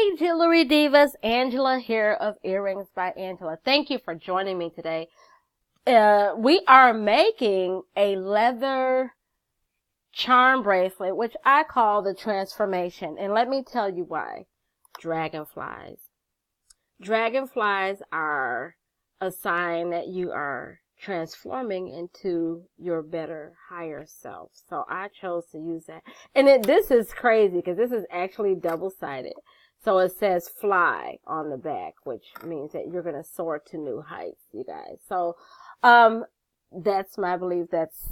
Hey, Jewelry Divas, Angela here of Earrings by Angela. Thank you for joining me today. We are making a leather charm bracelet, which I call the transformation. And let me tell you why. Dragonflies. Dragonflies are a sign that you are transforming into your better, higher self. So I chose to use that. And this is crazy because this is actually double-sided. So it says fly on the back, which means that you're going to soar to new heights, you guys. So, that's my belief. That's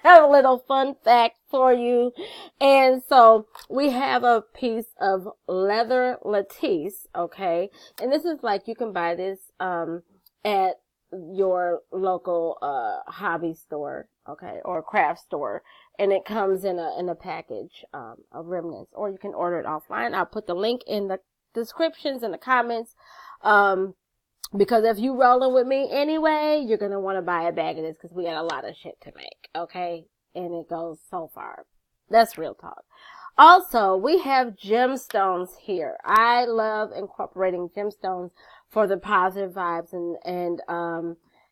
a little fun fact for you. And so we have a piece of leather lattice, okay? And this is like, you can buy this, at your local, hobby store, okay? Or craft store. And it comes in a package, of remnants, or you can order it offline. I'll put the link in the descriptions and the comments, because if you rolling with me anyway, you're going to want to buy a bag of this because we got a lot of shit to make, okay? And it goes so far. That's real talk. Also, we have gemstones here. I love incorporating gemstones for the positive vibes. And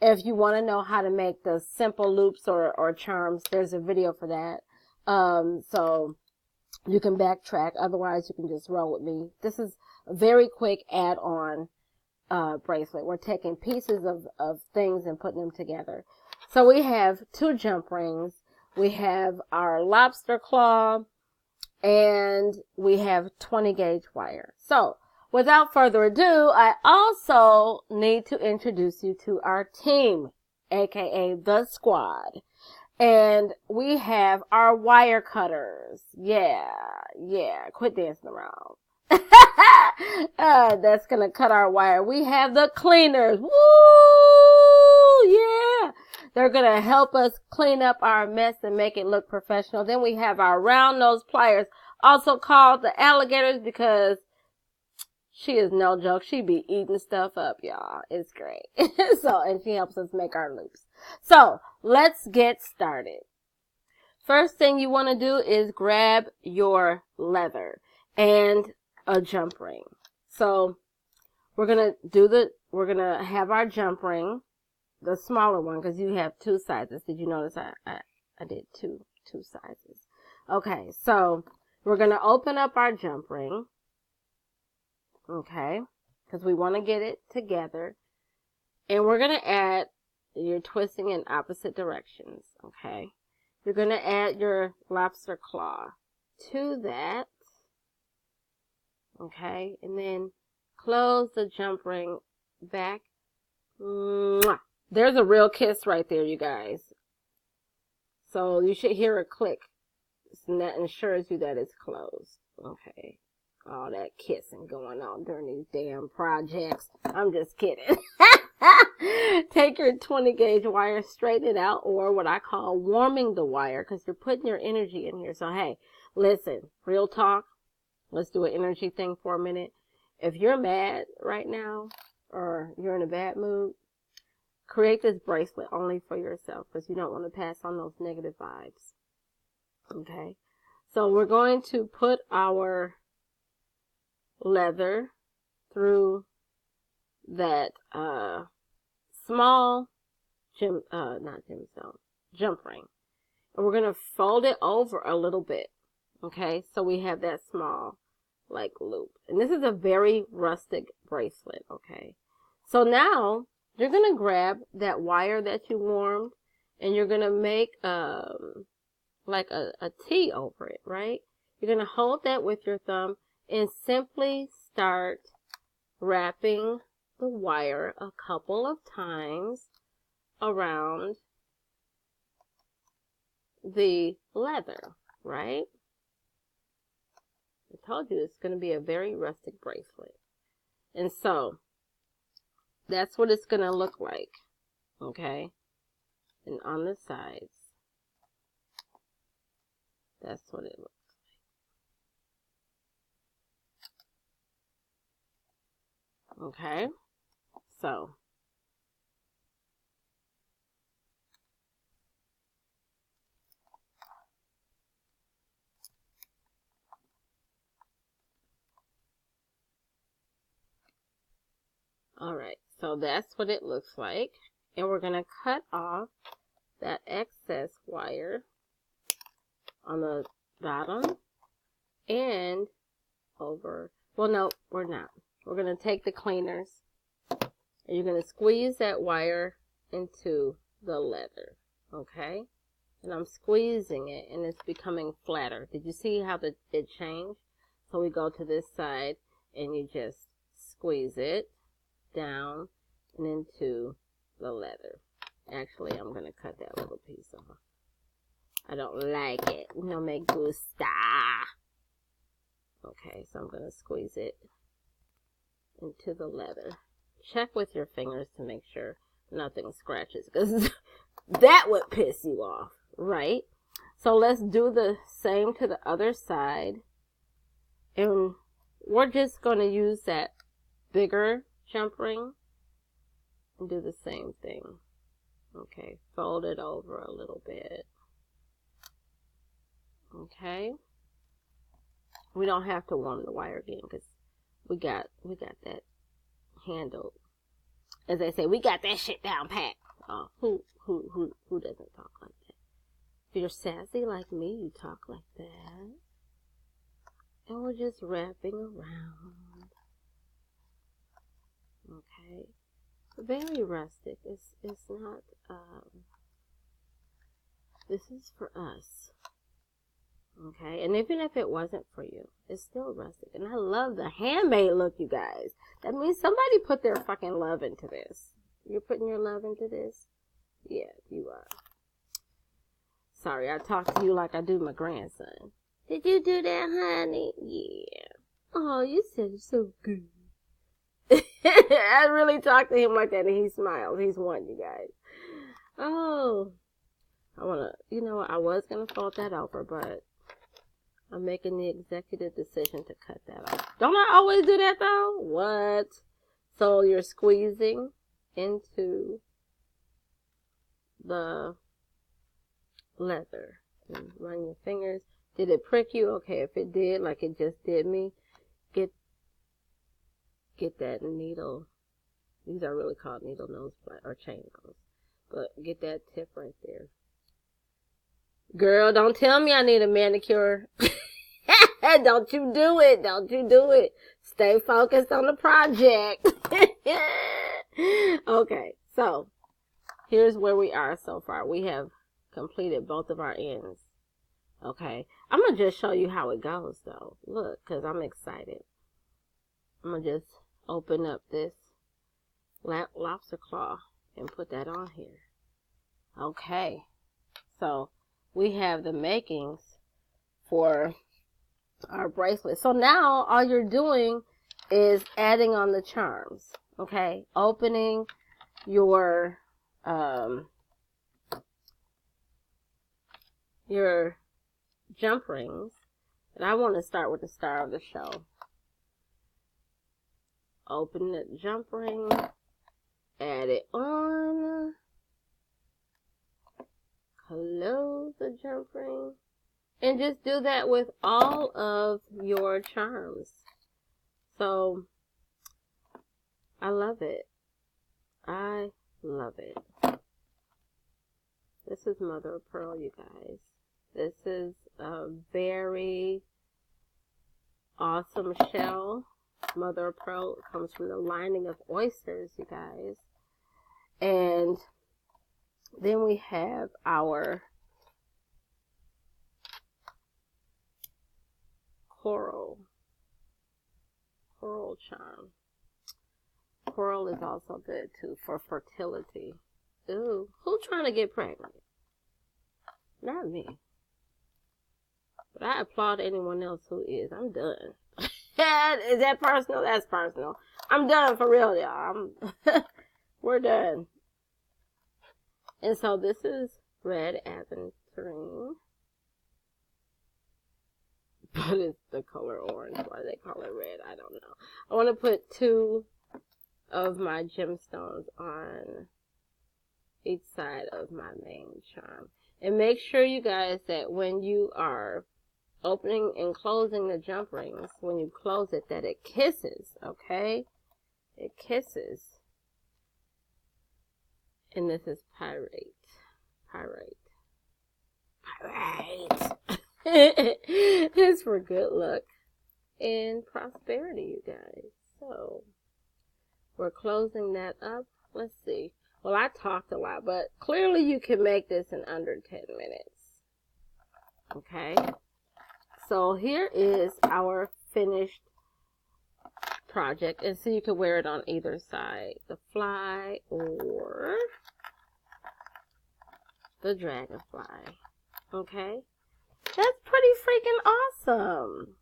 if you want to know how to make the simple loops or charms, there's a video for that. So you can backtrack. Otherwise, you can just roll with me. This is a very quick add-on bracelet. We're taking pieces of things and putting them together. So we have 2 jump rings. We have our lobster claw, and we have 20 gauge wire. So without further ado, I also need to introduce you to our team, aka the squad. And we have our wire cutters. Yeah, quit dancing around. That's gonna cut our wire. We have the cleaners. Woo! Yeah! They're gonna help us clean up our mess and make it look professional. Then we have our round nose pliers, also called the alligators, because she is no joke. She be eating stuff up, y'all. It's great. And she helps us make our loops. So, let's get started. First thing you want to do is grab your leather and a jump ring. So, we're gonna have our jump ring, the smaller one, because you have 2 sizes. Did you notice I did two sizes? Okay, so we're gonna open up our jump ring. Okay, because we want to get it together. And we're going to add, you're twisting in opposite directions, okay? You're going to add your lobster claw to that, okay? And then close the jump ring back. Mwah. There's a real kiss right there, you guys. So you should hear a click. And that ensures you that it's closed, okay? All that kissing going on during these damn projects. I'm just kidding. Take your 20 gauge wire, straighten it out, or what I call warming the wire, because you're putting your energy in here. So, hey, listen, real talk. Let's do an energy thing for a minute. If you're mad right now, or you're in a bad mood, create this bracelet only for yourself, because you don't want to pass on those negative vibes. Okay? So, we're going to put our leather through that small jump ring, and we're going to fold it over a little bit, okay, so we have that small like loop. And this is a very rustic bracelet, okay? So now you're going to grab that wire that you warmed, and you're going to make like a T over it, right? You're going to hold that with your thumb and simply start wrapping the wire a couple of times around the leather, right? I told you it's going to be a very rustic bracelet. And so, that's what it's going to look like, okay? And on the sides, that's what it looks like. Okay, so Alright, so that's what it looks like. And we're going to cut off that excess wire on the bottom and over. Well, no, we're not. We're going to take the cleaners and you're going to squeeze that wire into the leather, okay? And I'm squeezing it and it's becoming flatter. Did you see how it changed? So we go to this side and you just squeeze it down and into the leather. Actually, I'm going to cut that little piece off. I don't like it. No me gusta. Okay, so I'm going to squeeze it into the leather. Check with your fingers to make sure nothing scratches, because that would piss you off, right? So let's do the same to the other side. And we're just going to use that bigger jump ring and do the same thing. Okay, fold it over a little bit. Okay. We don't have to warm the wire again because we got that handled. As they say, we got that shit down pat. Oh, who doesn't talk like that? If you're sassy like me, you talk like that. And we're just wrapping around. Okay. Very rustic. It's not, this is for us. Okay, and even if it wasn't for you, it's still rustic. And I love the handmade look, you guys. That means somebody put their fucking love into this. You're putting your love into this? Yeah, you are. Sorry, I talk to you like I do my grandson. Did you do that, honey? Yeah. Oh, you said it so good. I really talk to him like that, and he smiles. He's one, you guys. Oh, I want to, you know what? I was going to fold that over, but I'm making the executive decision to cut that off. Don't I always do that, though? What? So you're squeezing into the leather. And run your fingers. Did it prick you? Okay, if it did, like it just did me, get that needle. These are really called needle nose or chain nose. But get that tip right there. Girl, don't tell me I need a manicure. Don't you do it. Don't you do it. Stay focused on the project. Okay, so here's where we are so far. We have completed both of our ends. Okay, I'm going to just show you how it goes, though. Look, because I'm excited. I'm going to just open up this lobster claw and put that on here. Okay, so we have the makings for our bracelet. So now all you're doing is adding on the charms. Okay, opening your jump rings. And I want to start with the star of the show. Open the jump ring, add it on, close the jump ring, and just do that with all of your charms. So, I love it. I love it. This is mother of pearl, you guys. This is a very awesome shell. Mother of pearl comes from the lining of oysters, you guys. And then we have our coral charm. Coral is also good too for fertility. Ooh, who's trying to get pregnant? Not me. But I applaud anyone else who is. I'm done. Is that personal? That's personal. I'm done for real, y'all. We're done. And so this is red aventurine. But it's the color orange. Why do they call it red? I don't know. I want to put 2 of my gemstones on each side of my main charm. And make sure, you guys, that when you are opening and closing the jump rings, when you close it, that it kisses, okay? It kisses. And this is pyrite. It's for good luck and prosperity, you guys. So we're closing that up. Let's see. Well, I talked a lot, but clearly you can make this in under 10 minutes. Okay. So here is our finished project. And so you can wear it on either side. The fly or the dragonfly. Okay. That's pretty freaking awesome.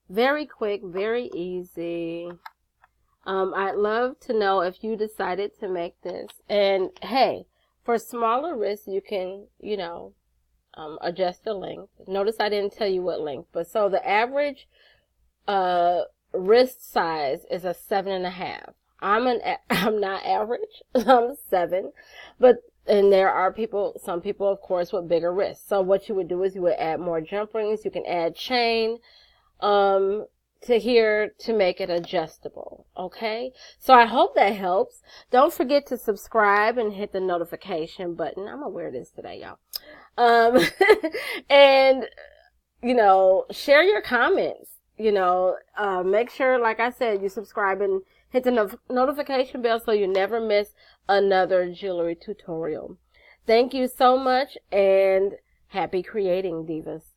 Very quick, very easy. I'd love to know if you decided to make this. And hey, for smaller wrists, you can, you know, adjust the length. Notice I didn't tell you what length, but so the average wrist size is a 7.5. I'm not average. I'm 7, and there are some people, of course, with bigger wrists. So what you would do is you would add more jump rings. You can add chain, to here to make it adjustable. Okay. So I hope that helps. Don't forget to subscribe and hit the notification button. I'm gonna wear this today, y'all. And, you know, share your comments, you know, make sure, like I said, you subscribe and hit the notification bell so you never miss another jewelry tutorial. Thank you so much and happy creating, divas.